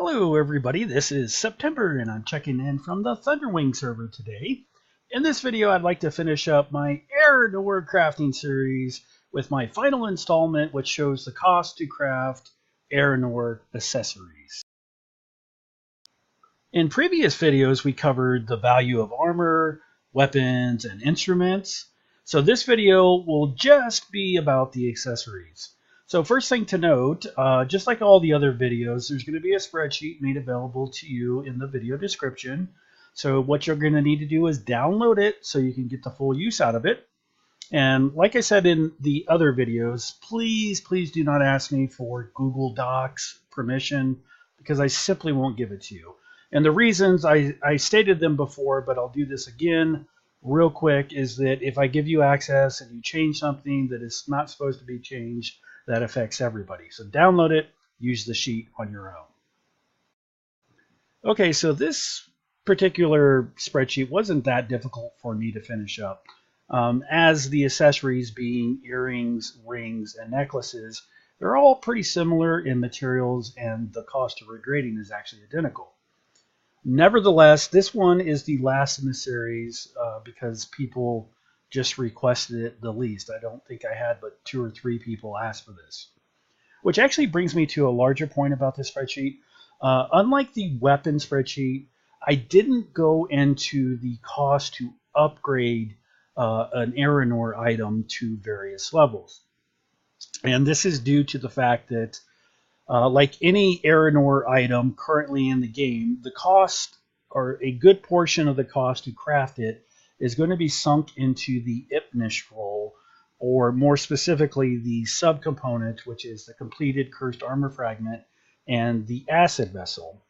Hello everybody, this is September and I'm checking in from the Thunderwing Server today. In this video I'd like to finish up my Erenor Crafting series with my final installment, which shows the cost to craft Erenor accessories. In previous videos we covered the value of armor, weapons, and instruments. So this video will just be about the accessories. So first thing to note, just like all the other videos, there's going to be a spreadsheet made available to you in the video description. So what you're going to need to do is download it so you can get the full use out of it. And like I said in the other videos, please do not ask me for Google Docs permission because I simply won't give it to you. And the reasons, I stated them before, but I'll do this again real quick, is that if I give you access and you change something that is not supposed to be changed, that affects everybody. So download it, use the sheet on your own. Okay, so this particular spreadsheet wasn't that difficult for me to finish up. As the accessories being earrings, rings, and necklaces, they're all pretty similar in materials and the cost of regrading is actually identical. Nevertheless, this one is the last in the series because people just requested it the least. I don't think I had but 2 or 3 people ask for this. Which actually brings me to a larger point about this spreadsheet. Unlike the weapon spreadsheet, I didn't go into the cost to upgrade an Erenor item to various levels. And this is due to the fact that like any Erenor item currently in the game, the cost, or a good portion of the cost to craft it, is going to be sunk into the Ipnish roll, or more specifically the subcomponent, which is the completed cursed armor fragment and the acid vessel.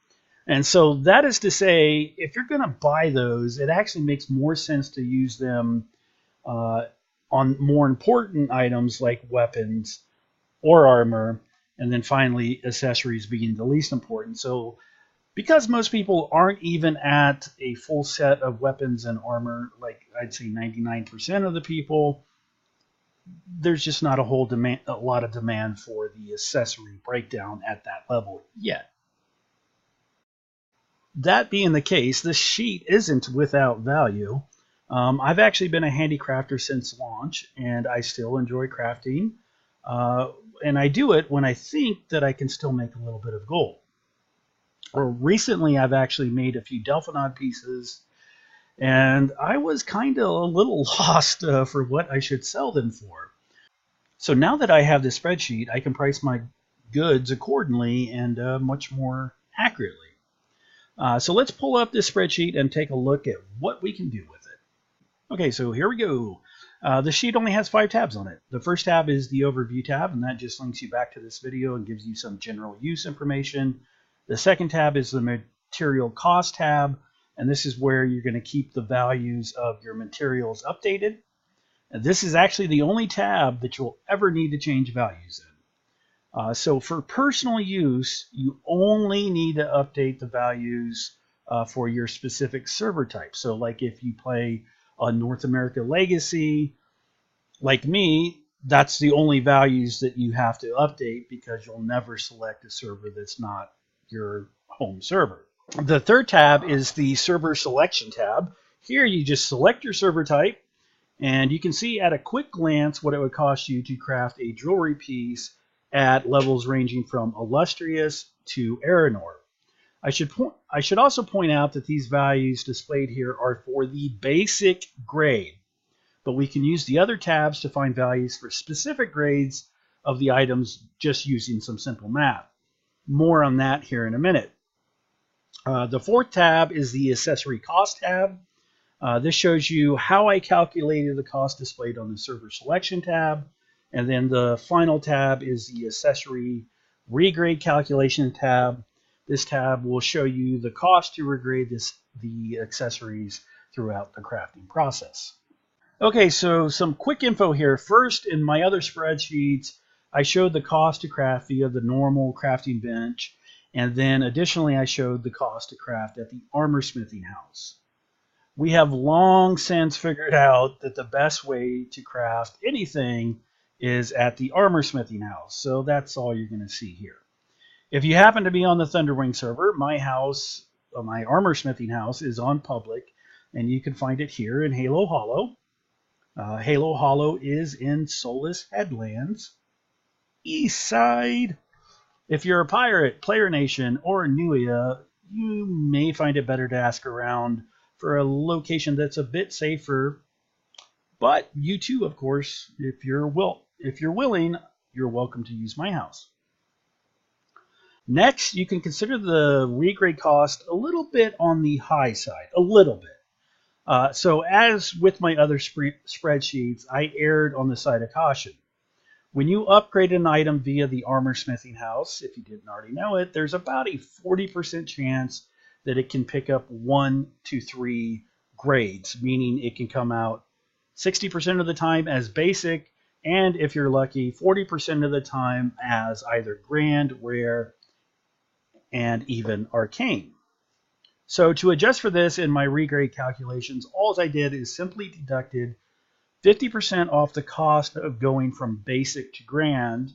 And so that is to say, if you're going to buy those, it actually makes more sense to use them on more important items like weapons or armor, and then finally accessories being the least important. So because most people aren't even at a full set of weapons and armor, like I'd say 99% of the people, there's just not a lot of demand for the accessory breakdown at that level yet. That being the case, this sheet isn't without value. I've actually been a handicrafter since launch, and I still enjoy crafting. And I do it when I think that I can still make a little bit of gold. Or recently, I've actually made a few Delphinod pieces, and I was kind of a little lost for what I should sell them for. So now that I have this spreadsheet, I can price my goods accordingly and much more accurately. So let's pull up this spreadsheet and take a look at what we can do with it. Okay, so here we go. The sheet only has 5 tabs on it. The first tab is the overview tab, and that just links you back to this video and gives you some general use information. The second tab is the material cost tab, and this is where you're going to keep the values of your materials updated. And this is actually the only tab that you'll ever need to change values in. So for personal use, you only need to update the values for your specific server type. So like if you play on North America Legacy, like me, that's the only values that you have to update because you'll never select a server that's not your home server. The third tab is the server selection tab. Here you just select your server type, and you can see at a quick glance what it would cost you to craft a jewelry piece at levels ranging from Illustrious to Erenor. I should also point out that these values displayed here are for the basic grade, but we can use the other tabs to find values for specific grades of the items just using some simple math. More on that here in a minute. The fourth tab is the accessory cost tab. This shows you how I calculated the cost displayed on the server selection tab. And then the final tab is the accessory regrade calculation tab. This tab will show you the cost to regrade the accessories throughout the crafting process. Okay, so some quick info here. First, in my other spreadsheets, I showed the cost to craft via the normal crafting bench, and then additionally I showed the cost to craft at the armor smithing house. We have long since figured out that the best way to craft anything is at the armor smithing house, so that's all you're going to see here. If you happen to be on the Thunderwing server, my house, my armor smithing house, is on public, and you can find it here in Halo Hollow. Halo Hollow is in Solus Headlands, east side. If you're a pirate, Player Nation, or Nuia, you may find it better to ask around for a location that's a bit safer. But you too, of course, if you're willing, you're welcome to use my house. Next, you can consider the regrade cost a little bit on the high side, a little bit. So as with my other spreadsheets, I erred on the side of caution. When you upgrade an item via the armor smithing house, if you didn't already know it, there's about a 40% chance that it can pick up 1 to 3 grades, meaning it can come out 60% of the time as basic, and if you're lucky, 40% of the time as either grand, rare, and even arcane. So to adjust for this in my regrade calculations, all I did is simply deducted 50% off the cost of going from basic to grand.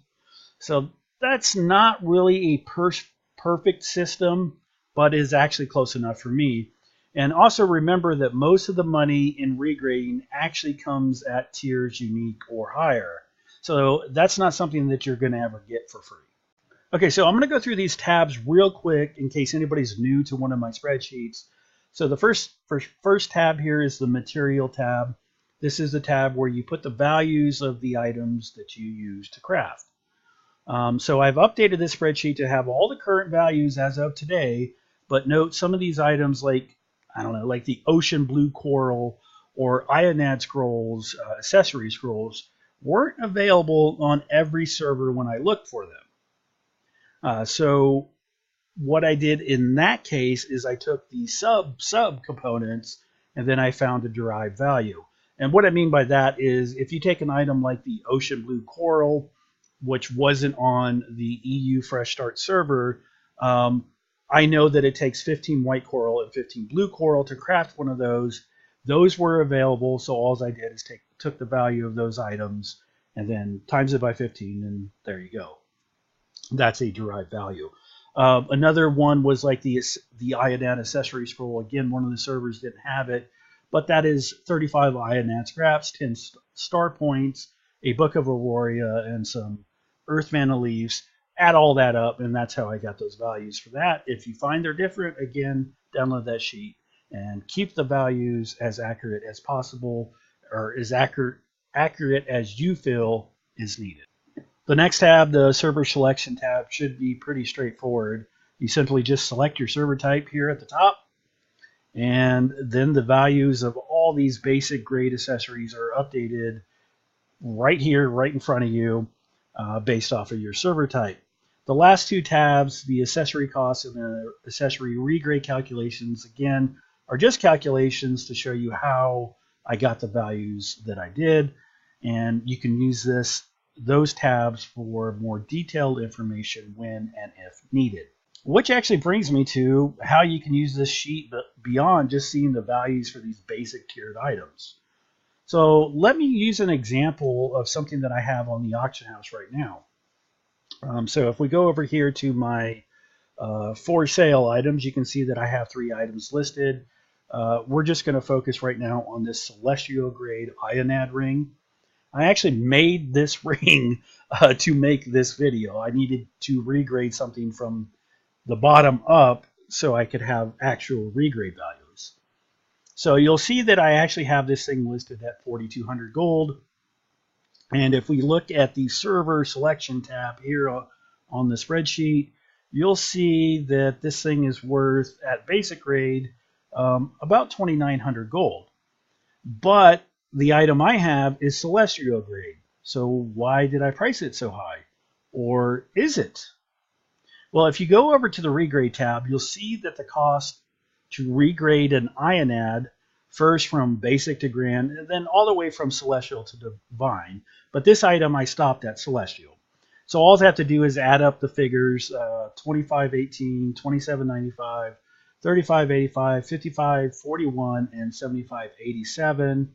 So that's not really a perfect system, but is actually close enough for me. And also remember that most of the money in regrading actually comes at tiers unique or higher. So that's not something that you're going to ever get for free. Okay, so I'm going to go through these tabs real quick in case anybody's new to one of my spreadsheets. So the first tab here is the material tab. This is the tab where you put the values of the items that you use to craft. So I've updated this spreadsheet to have all the current values as of today, but note some of these items like, I don't know, like the ocean blue coral or Ayanad scrolls, accessory scrolls, weren't available on every server when I looked for them. So what I did in that case is I took the sub components and then I found a derived value. And what I mean by that is if you take an item like the ocean blue coral, which wasn't on the EU Fresh Start server, I know that it takes 15 white coral and 15 blue coral to craft one of those. Those were available, so all I did is took the value of those items and then times it by 15, and there you go. That's a derived value. Another one was like the Ayanad accessory scroll. Again, one of the servers didn't have it, but that is 35 Ayanad scraps, 10 star points, a book of Auroria, and some earth mana leaves. Add all that up, and that's how I got those values for that. If you find they're different, again, download that sheet and keep the values as accurate as possible, or as accurate as you feel is needed. The next tab, the server selection tab, should be pretty straightforward. You simply just select your server type here at the top, and then the values of all these basic grade accessories are updated right here, right in front of you, based off of your server type. The last two tabs, the accessory costs and the accessory regrade calculations, again, are just calculations to show you how I got the values that I did, and you can use those tabs for more detailed information when and if needed. Which actually brings me to how you can use this sheet beyond just seeing the values for these basic tiered items. So let me use an example of something that I have on the auction house right now. So if we go over here to my for sale items, you can see that I have 3 items listed. We're just going to focus right now on this celestial grade Ayanad ring. I actually made this ring to make this video. I needed to regrade something from the bottom up so I could have actual regrade values. So you'll see that I actually have this thing listed at 4,200 gold. And if we look at the server selection tab here on the spreadsheet, you'll see that this thing is worth, at basic grade, about 2,900 gold. But the item I have is celestial grade. So why did I price it so high? Or is it? Well, if you go over to the regrade tab, you'll see that the cost to regrade an Ayanad, first from basic to grand, and then all the way from celestial to divine. But this item I stopped at celestial. So all I have to do is add up the figures, 25.18, 27.95, 35.85, 55.41, and 75.87.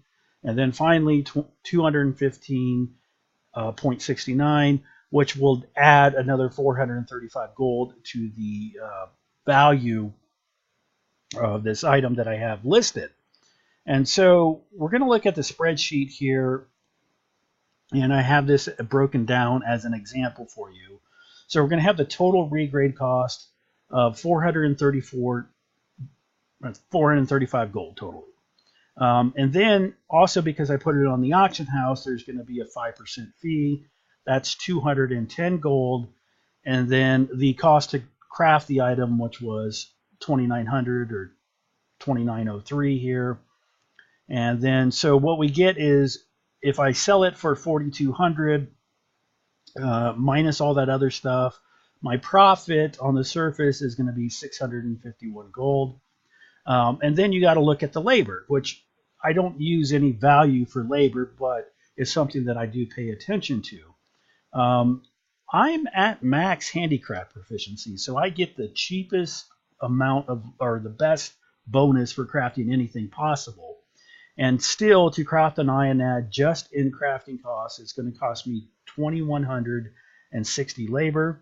And then finally 215.69. which will add another 435 gold to the value of this item that I have listed. And so we're going to look at the spreadsheet here, and I have this broken down as an example for you. So we're going to have the total regrade cost of 435 gold totally. And then also, because I put it on the auction house, there's going to be a 5% fee. That's 210 gold. And then the cost to craft the item, which was 2,900 or 2,903 here. And then, so what we get is, if I sell it for 4,200, minus all that other stuff, my profit on the surface is going to be 651 gold. And then you got to look at the labor, which I don't use any value for labor, but is something that I do pay attention to. I'm at max handicraft proficiency, so I get the cheapest amount of, or the best bonus for crafting anything possible. And still, to craft an Ayanad just in crafting costs, it's going to cost me 2,160 labor.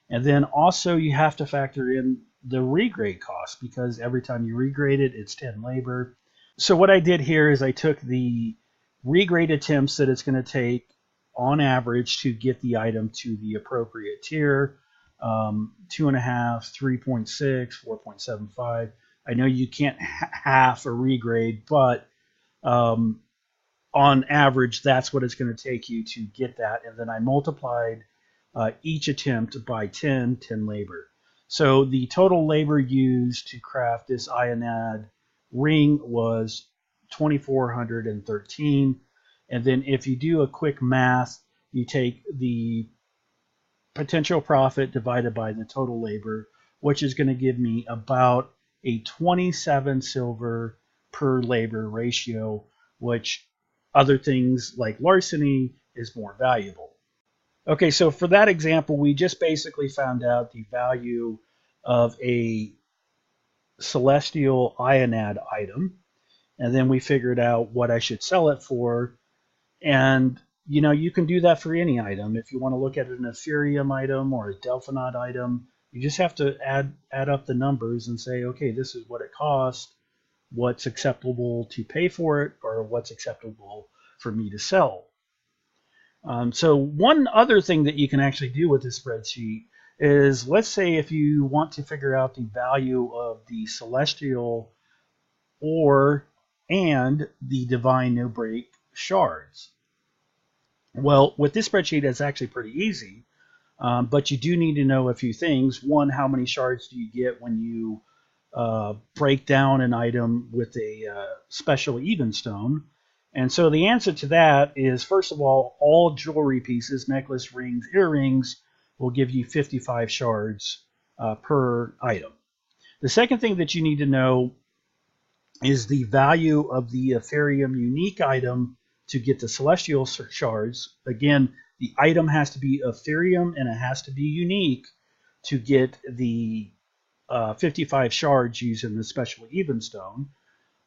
And then also you have to factor in the regrade cost, because every time you regrade it, it's 10 labor. So what I did here is I took the regrade attempts that it's going to take on average to get the item to the appropriate tier, 2.5, 3.6, 4.75. I know you can't half a regrade, but on average, that's what it's going to take you to get that. And then I multiplied each attempt by 10 labor. So the total labor used to craft this Ayanad ring was 2,413. And then if you do a quick math, you take the potential profit divided by the total labor, which is going to give me about a 27 silver per labor ratio, which other things like larceny is more valuable. Okay, so for that example, we just basically found out the value of a celestial Ayanad item, and then we figured out what I should sell it for. And you know, you can do that for any item. If you want to look at an Ethereum item or a Delphinod item, you just have to add up the numbers and say, okay, this is what it cost, what's acceptable to pay for it, or what's acceptable for me to sell. So one other thing that you can actually do with this spreadsheet is, let's say if you want to figure out the value of the celestial and the divine no break shards. Well, with this spreadsheet, it's actually pretty easy, but you do need to know a few things. One, how many shards do you get when you break down an item with a special even stone? And so the answer to that is, first of all jewelry pieces, necklace, rings, earrings, will give you 55 shards per item. The second thing that you need to know is the value of the Ethereum unique item to get the celestial shards. Again, the item has to be Ethereum and it has to be unique to get the 55 shards using the special even stone.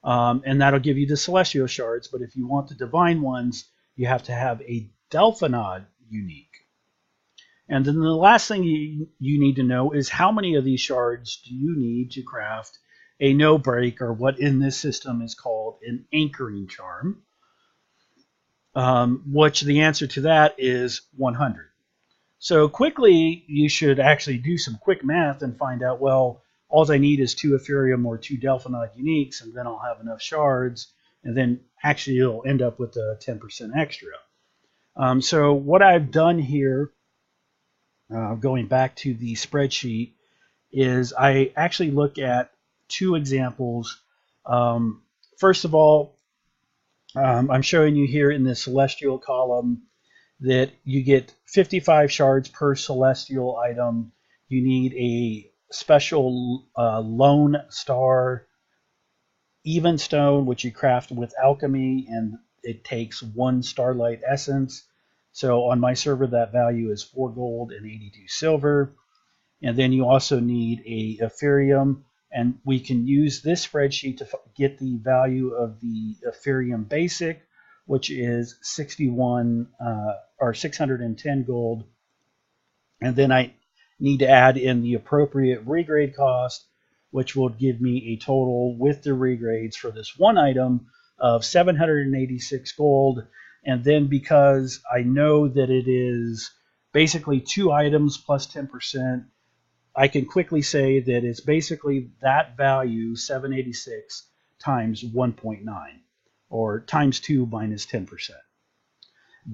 And that'll give you the celestial shards, but if you want the divine ones, you have to have a Delphinod unique. And then the last thing you need to know is, how many of these shards do you need to craft a no break, or what in this system is called an anchoring charm, which the answer to that is 100. So quickly, you should actually do some quick math and find out, well, all I need is 2 Ethereum or 2 Delphinod uniques, and then I'll have enough shards, and then actually you'll end up with a 10% extra. So what I've done here, going back to the spreadsheet, is I actually look at 2 examples. First of all, I'm showing you here in the celestial column that you get 55 shards per celestial item. You need a special Lone Star even stone, which you craft with alchemy, and it takes 1 starlight essence. So on my server, that value is 4 gold and 82 silver. And then you also need a Ethereum, and we can use this spreadsheet to get the value of the Ethereum basic, which is 61 or 610 gold And then I need to add in the appropriate regrade cost, which will give me a total with the regrades for this one item of 786 gold. And then because I know that it is basically 2 items plus 10%, I can quickly say that it's basically that value, 786 times 1.9, or times 2 minus 10%,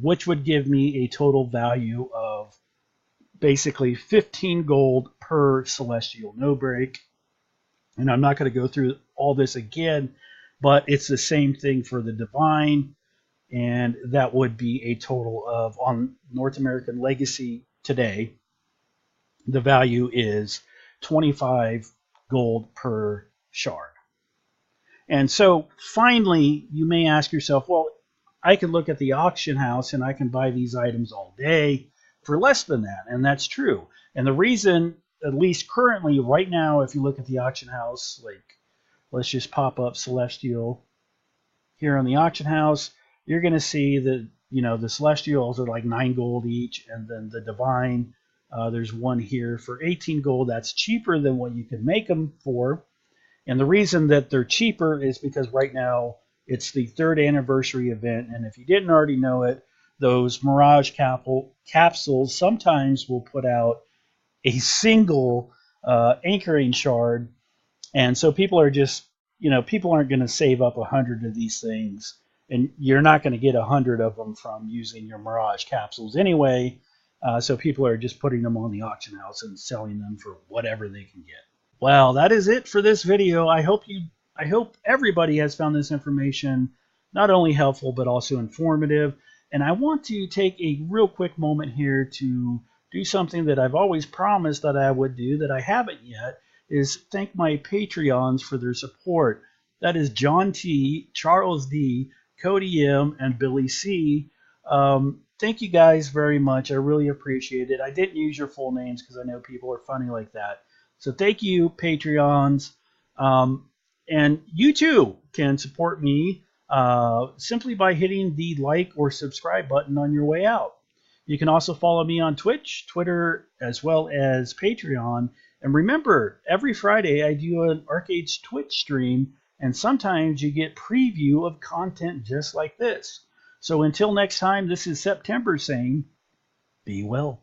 which would give me a total value of basically 15 gold per celestial no break. And I'm not going to go through all this again, but it's the same thing for the divine, and that would be a total of, on North American Legacy today, the value is 25 gold per shard. And so finally, you may ask yourself, well, I can look at the auction house and I can buy these items all day for less than that. And that's true. And the reason, at least currently, right now, if you look at the auction house, like, let's just pop up Celestial here on the auction house, you're going to see that, the Celestials are like 9 gold each, and then the Divine, there's one here for 18 gold. That's cheaper than what you can make them for. And the reason that they're cheaper is because right now it's the 3rd anniversary event. And if you didn't already know it, those Mirage capsules sometimes will put out a single anchoring shard. And so people are just, people aren't going to save up 100 of these things. And you're not going to get 100 of them from using your Mirage capsules anyway. So people are just putting them on the auction house and selling them for whatever they can get. Well, that is it for this video. I hope everybody has found this information not only helpful but also informative. And I want to take a real quick moment here to do something that I've always promised that I would do that I haven't yet, is thank my Patreons for their support. That is John T, Charles D, Cody M, and Billy C. Thank you guys very much. I really appreciate it. I didn't use your full names because I know people are funny like that. So thank you, Patreons. And you too can support me simply by hitting the like or subscribe button on your way out. You can also follow me on Twitch, Twitter, as well as Patreon. And remember, every Friday I do an Archeage Twitch stream, and sometimes you get preview of content just like this. So until next time, this is September saying, be well.